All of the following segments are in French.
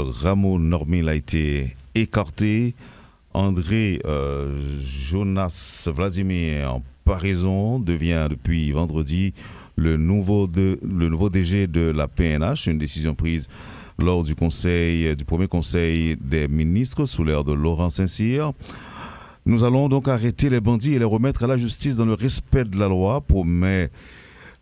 Rameau Normil a été écarté. André Jonas Vladimir Paraison devient depuis vendredi le nouveau DG de la PNH, une décision prise lors du premier conseil des ministres sous l'ère de Laurent Saint-Cyr. Nous allons donc arrêter les bandits et les remettre à la justice dans le respect de la loi, promet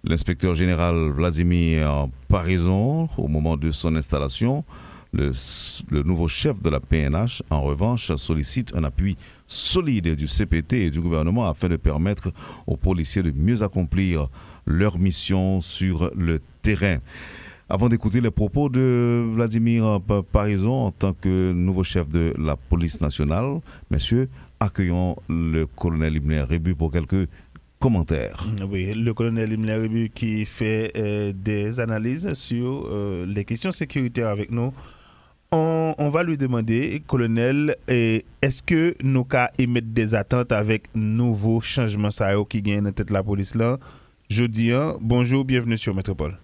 l'inspecteur général Vladimir Paraison au moment de son installation. Le nouveau chef de la PNH, en revanche, sollicite un appui solide du CPT et du gouvernement afin de permettre aux policiers de mieux accomplir leur mission sur le terrain. Avant d'écouter les propos de Vladimir Paraison en tant que nouveau chef de la police nationale, messieurs, accueillons le colonel Imler Rébu pour quelques commentaires. Oui, le colonel Imler Rébu qui fait des analyses sur les questions sécuritaires avec nous. On va lui demander, colonel, est-ce que nous cas émettre des attentes avec nouveaux changements qui gagnent dans tête la police là? Jeudi, bonjour, bienvenue sur Métropole.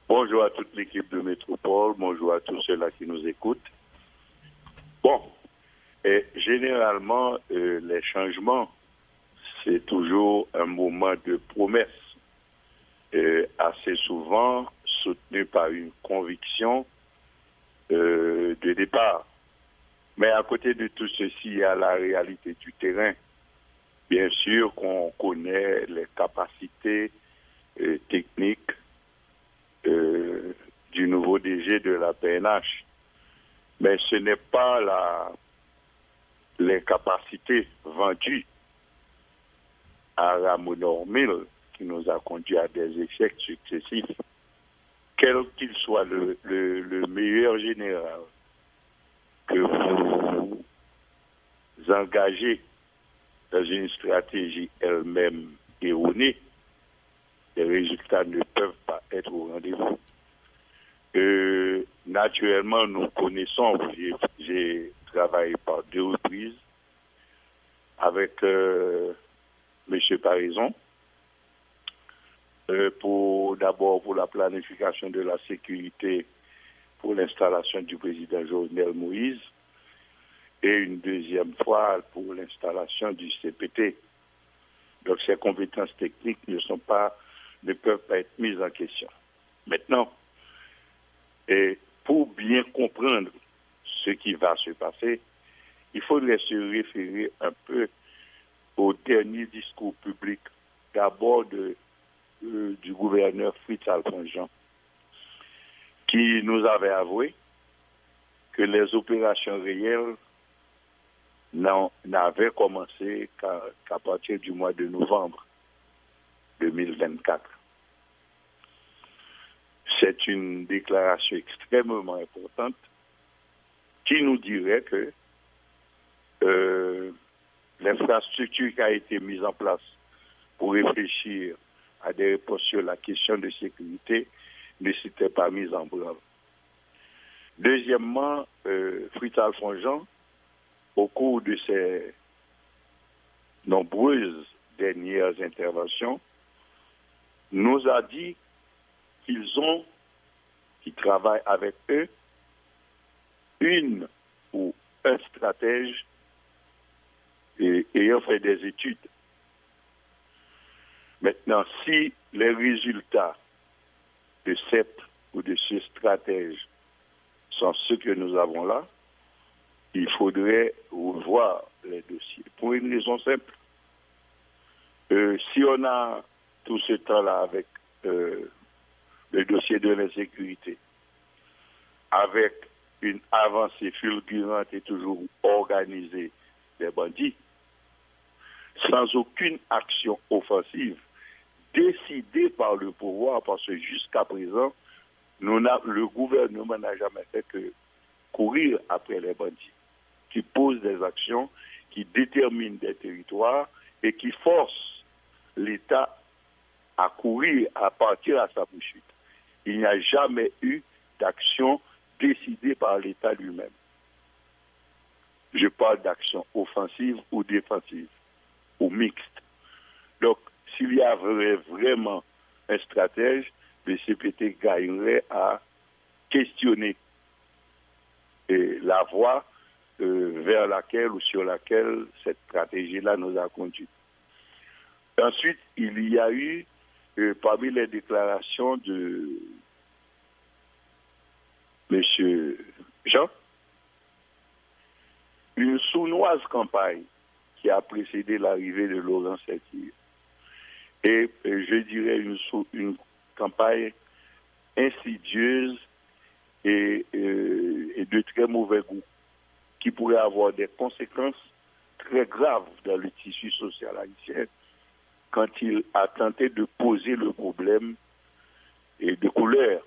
Bonjour à toute l'équipe de Métropole, bonjour à tous ceux-là qui nous écoutent. Bon, généralement, les changements, c'est toujours un moment de promesse, assez souvent soutenu par une conviction de départ. Mais à côté de tout ceci, il y a la réalité du terrain. Bien sûr qu'on connaît les capacités techniques du nouveau DG de la PNH. Mais ce n'est pas les capacités vendues à Rameau Normil qui nous a conduit à des échecs successifs. Quel qu'il soit le meilleur général que vous engagez dans une stratégie elle-même erronée, les résultats ne peuvent pas être au rendez-vous. Naturellement, nous connaissons, j'ai travaillé par 2 reprises avec M. Paraison, d'abord pour la planification de la sécurité pour l'installation du président Jovenel Moïse et une deuxième fois pour l'installation du CPT. Donc ces compétences techniques ne peuvent pas être mises en question. Maintenant, pour bien comprendre ce qui va se passer, il faudrait se référer un peu au dernier discours public, d'abord du gouverneur Fritz Alphonse, qui nous avait avoué que les opérations réelles n'avaient commencé qu'à partir du mois de novembre 2024. C'est une déclaration extrêmement importante qui nous dirait que l'infrastructure qui a été mise en place pour réfléchir à des réponses sur la question de sécurité ne s'était pas mise en branle. Deuxièmement, Fritz Alphonse, au cours de ses nombreuses dernières interventions, nous a dit qu'ils travaillent avec eux, une ou un stratège ayant fait des études. Maintenant, si les résultats de cette ou de ce stratège sont ceux que nous avons là, il faudrait revoir les dossiers. Pour une raison simple. Si on a tout ce temps-là avec le dossier de l'insécurité, avec une avancée fulgurante et toujours organisée des bandits, sans aucune action offensive décidée par le pouvoir, parce que jusqu'à présent, le gouvernement n'a jamais fait que courir après les bandits, qui posent des actions, qui déterminent des territoires et qui forcent l'État à courir, à partir à sa poursuite. Il n'y a jamais eu d'action décidée par l'État lui-même. Je parle d'action offensive ou défensive, ou mixte. Donc, s'il y avait vraiment un stratège, le CPT gagnerait à questionner la voie vers laquelle ou sur laquelle cette stratégie-là nous a conduit. Ensuite, il y a eu, parmi les déclarations de M. Jean, une sournoise campagne qui a précédé l'arrivée de Laurent Séquille. Et je dirais une campagne insidieuse et de très mauvais goût, qui pourrait avoir des conséquences très graves dans le tissu social haïtien quand il a tenté de poser le problème et de couleur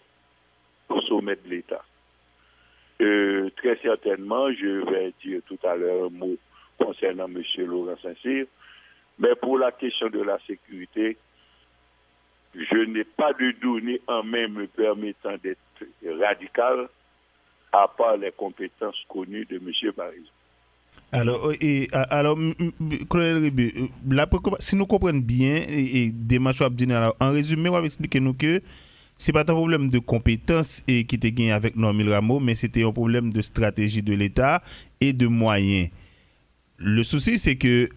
au sommet de l'État. Très certainement, je vais dire tout à l'heure un mot concernant M. Laurent Saint-Cyr, mais pour la question de la sécurité, je n'ai pas de données en main me permettant d'être radical, à part les compétences connues de M. Barizon. Alors, colonel Ribu, si nous comprenons bien, et démarche en résumé, on va expliquer nous que c'est pas un problème de compétences qui était gagné avec Normil Rameau, mais c'était un problème de stratégie de l'État et de moyens. Le souci, c'est que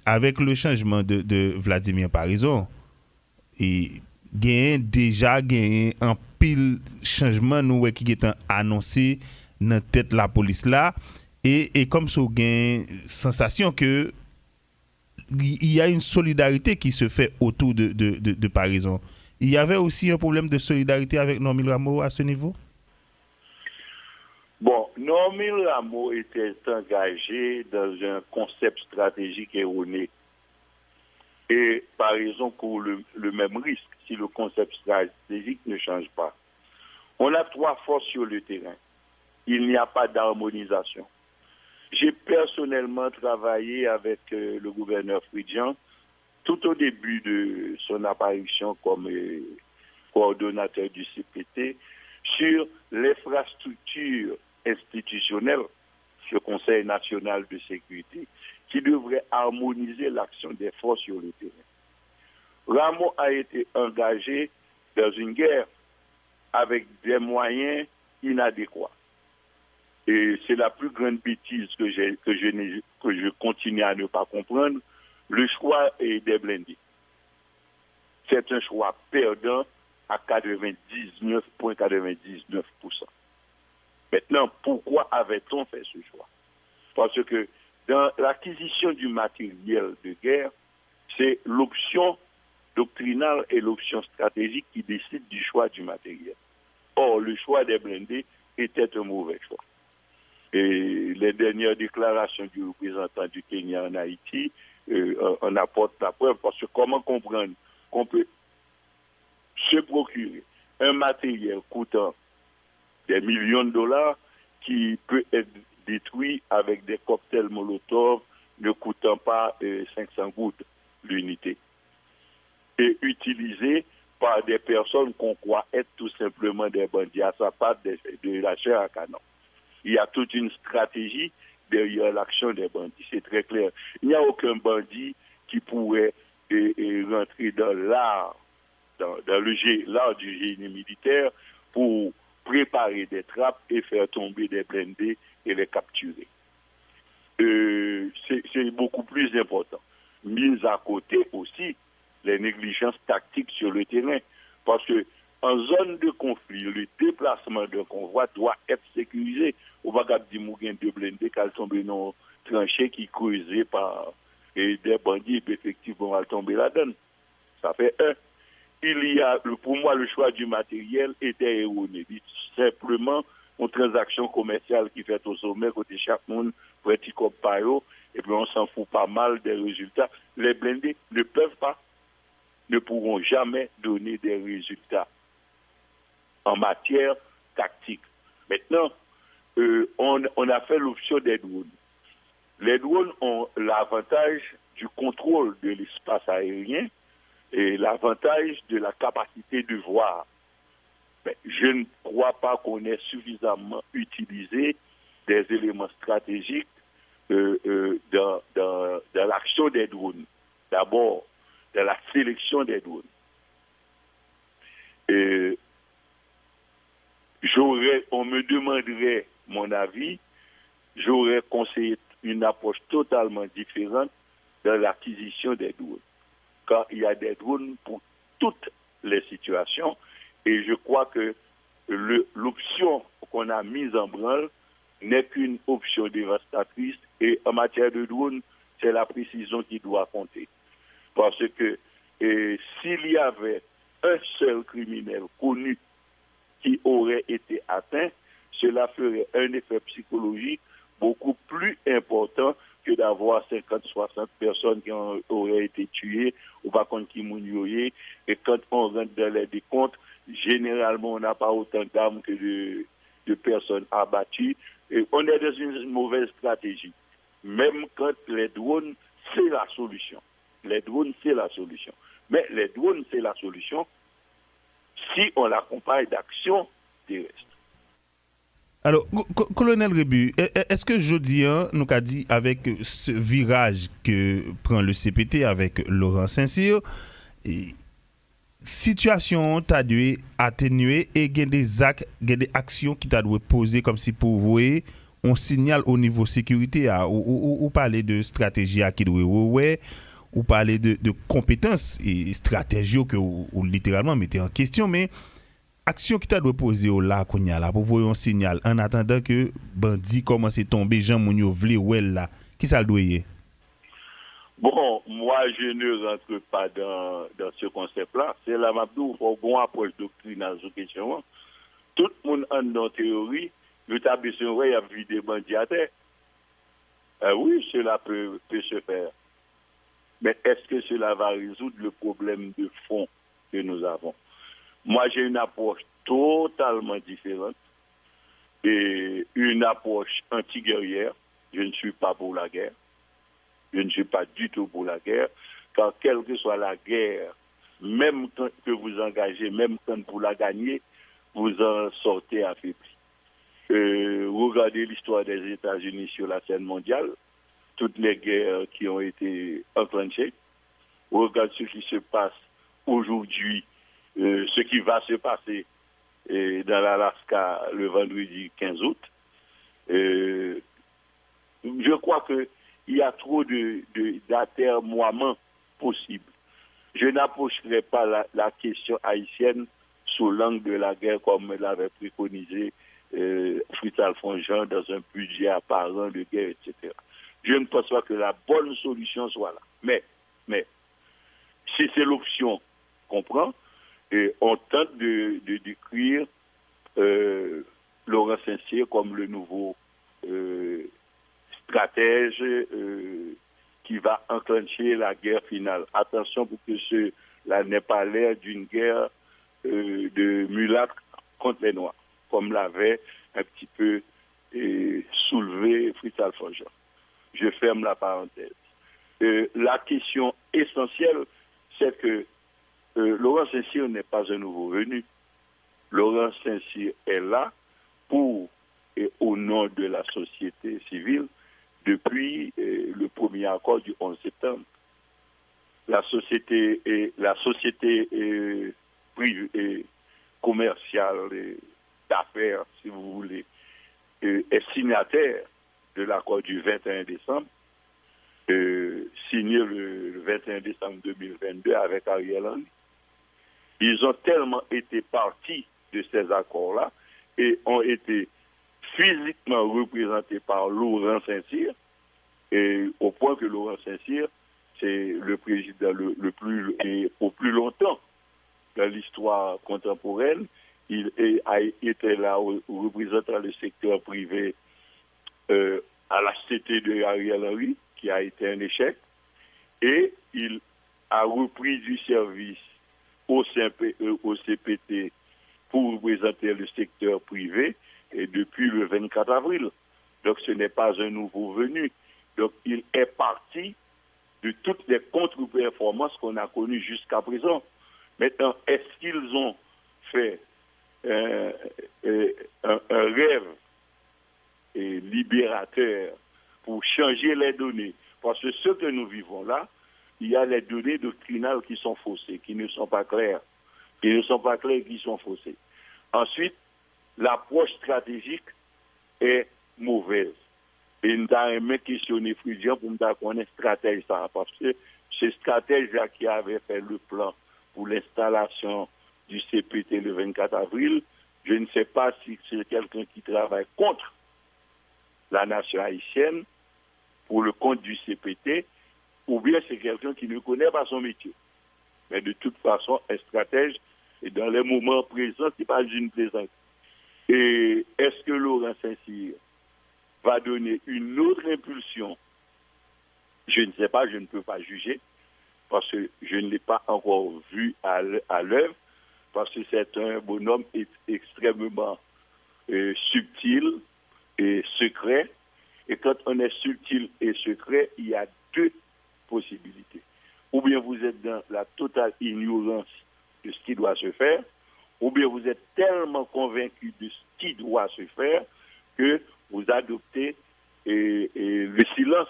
avec le changement de Vladimir Parizon, et déjà gagné un pile changement nous qui est annoncé dans tête la police là et comme ça gain sensation que il y a une solidarité qui se fait autour de Parizon. Il y avait aussi un problème de solidarité avec Normil Rameau à ce niveau? Bon, Normil Rameau était engagé dans un concept stratégique erroné. Et Parizon court le même risque si le concept stratégique ne change pas. On a 3 forces sur le terrain. Il n'y a pas d'harmonisation. J'ai personnellement travaillé avec le gouverneur Fridjan tout au début de son apparition comme coordonnateur du CPT sur l'infrastructure institutionnelle, ce Conseil national de sécurité, qui devrait harmoniser l'action des forces sur le terrain. Rameau a été engagé dans une guerre avec des moyens inadéquats. Et c'est la plus grande bêtise que je continue à ne pas comprendre, le choix des blindés. C'est un choix perdant à 99,99%. Maintenant, pourquoi avait-on fait ce choix? Parce que dans l'acquisition du matériel de guerre, c'est l'option doctrinale et l'option stratégique qui décident du choix du matériel. Or, le choix des blindés était un mauvais choix. Et les dernières déclarations du représentant du Kenya en Haïti en apportent la preuve, parce que comment comprendre qu'on peut se procurer un matériel coûtant des millions de dollars qui peut être détruit avec des cocktails Molotov ne coûtant pas 500 gouttes l'unité et utilisé par des personnes qu'on croit être tout simplement des bandits à sa part de la chair à canon. Il y a toute une stratégie derrière l'action des bandits, c'est très clair. Il n'y a aucun bandit qui pourrait rentrer dans l'art, dans l'art du génie militaire pour préparer des trappes et faire tomber des blindés et les capturer. C'est beaucoup plus important. Mis à côté aussi les négligences tactiques sur le terrain. Parce que en zone de conflit, le déplacement d'un convoi doit être sécurisé. On va pas dire qu'il de blindés qui tombent dans tranchées qui creusées par des bandits et effectivement va tomber là-dedans. Ça fait un. Il y a, pour moi, le choix du matériel était erroné. Simplement une transaction commerciale qui fait au sommet côté chaque monde, petit comme paro, et puis on s'en fout pas mal des résultats. Les blindés ne pourront jamais donner des résultats en matière tactique. Maintenant, on a fait l'option des drones. Les drones ont l'avantage du contrôle de l'espace aérien et l'avantage de la capacité de voir. Mais je ne crois pas qu'on ait suffisamment utilisé des éléments stratégiques dans l'action des drones. D'abord, dans la sélection des drones. On me demanderait mon avis, j'aurais conseillé une approche totalement différente dans l'acquisition des drones. Car il y a des drones pour toutes les situations et je crois que l'option qu'on a mise en branle n'est qu'une option dévastatrice et en matière de drones, c'est la précision qui doit compter. Parce que s'il y avait un seul criminel connu qui aurait été atteint, cela ferait un effet psychologique beaucoup plus important que d'avoir 50-60 personnes qui auraient été tuées ou par contre qui mourraient. Et quand on rentre dans les décomptes, généralement on n'a pas autant d'armes que de personnes abattues. Et on est dans une mauvaise stratégie. Même quand les drones, c'est la solution. Les drones, c'est la solution. Mais les drones, c'est la solution si on l'accompagne d'actions terrestres. Alors, colonel Rebu, est-ce que jeudi, nous a dit avec ce virage que prend le CPT avec Laurent Saint-Cyr, situation t'a dû atténuer et il y a des actions qui t'a dû poser comme si pour vous on signale au niveau sécurité ou parler de stratégie à qui doit ou parler de compétences et stratégies que ou littéralement mettez en question, mais action qui t'a doit poser au là qu'on y a là pour voir un signal en attendant que bandit commence à tomber Jean Mounio vle ou là qui ça doit y. Bon, moi je ne rentre pas dans ce concept-là. C'est la Mabdou pour bon approche doctrinale sur question. Tout le monde en dans théorie, le tabac a vu des bandits à terre. Oui, cela peut se faire. Mais est-ce que cela va résoudre le problème de fond que nous avons? Moi, j'ai une approche totalement différente et une approche anti-guerrière. Je ne suis pas pour la guerre. Je ne suis pas du tout pour la guerre, car quelle que soit la guerre, même quand que vous engagez, même quand vous la gagnez, vous en sortez affaibli. Regardez l'histoire des États-Unis sur la scène mondiale, toutes les guerres qui ont été enclenchées. Regardez ce qui se passe aujourd'hui, ce qui va se passer dans l'Alaska le vendredi 15 août. Je crois qu'il y a trop d'atermoiements possibles. Je n'approcherai pas la question haïtienne sous l'angle de la guerre comme l'avait préconisé Fritz Alphonse Jean dans un budget apparent de guerre, etc. Je ne pense pas que la bonne solution soit là. Mais si c'est l'option qu'on prend, et on tente de décrire Laurent Saint-Cyr comme le nouveau stratège qui va enclencher la guerre finale. Attention pour que cela n'ait pas l'air d'une guerre de mulâtres contre les Noirs, comme l'avait un petit peu soulevé Fritz Alphonse Jean. Je ferme la parenthèse. La question essentielle, c'est que Laurent Saint-Cyr n'est pas un nouveau venu. Laurent Saint-Cyr est là pour et au nom de la société civile depuis le premier accord du 11 septembre. La société privée, commerciale, d'affaires, si vous voulez, est signataire de l'accord du 21 décembre, signé le 21 décembre 2022 avec Ariel Henry. Ils ont tellement été partis de ces accords-là et ont été physiquement représentés par Laurent Saint-Cyr, et au point que Laurent Saint-Cyr, c'est le président le plus et au plus longtemps dans l'histoire contemporaine. Il a été là représentant le secteur privé à la CT de Ariel Henry, qui a été un échec, et il a repris du service au CPT pour représenter le secteur privé et depuis le 24 avril. Donc ce n'est pas un nouveau venu. Donc il est parti de toutes les contre-performances qu'on a connues jusqu'à présent. Maintenant, est-ce qu'ils ont fait un rêve libérateur pour changer les données? Parce que ce que nous vivons là, il y a les données doctrinales qui sont faussées, qui ne sont pas claires. Qui sont faussées. Ensuite, l'approche stratégique est mauvaise. Et nous avons questionné Frisian pour nous connaître stratège ça, parce que c'est stratège-là qui avait fait le plan pour l'installation du CPT le 24 avril. Je ne sais pas si c'est quelqu'un qui travaille contre la nation haïtienne pour le compte du CPT, ou bien c'est quelqu'un qui ne connaît pas son métier. Mais de toute façon, un stratège, et dans les moments présents, c'est pas une plaisante. Et est-ce que Laurent Saint-Cyr va donner une autre impulsion? Je ne sais pas, je ne peux pas juger, parce que je ne l'ai pas encore vu à l'œuvre, parce que c'est un bonhomme extrêmement subtil et secret. Et quand on est subtil et secret, il y a deux possibilités. Ou bien vous êtes dans la totale ignorance de ce qui doit se faire, ou bien vous êtes tellement convaincu de ce qui doit se faire que vous adoptez le silence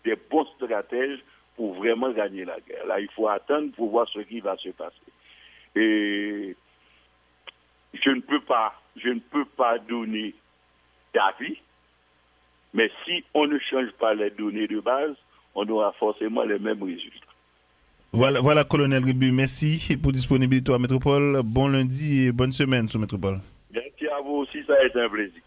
des bons stratèges pour vraiment gagner la guerre. Là, il faut attendre pour voir ce qui va se passer. Et je ne peux pas donner d'avis, mais si on ne change pas les données de base, on aura forcément les mêmes résultats. Voilà, colonel Ribu, merci pour disponibilité à Métropole. Bon lundi et bonne semaine sur Métropole. Merci à vous aussi, ça a été un plaisir.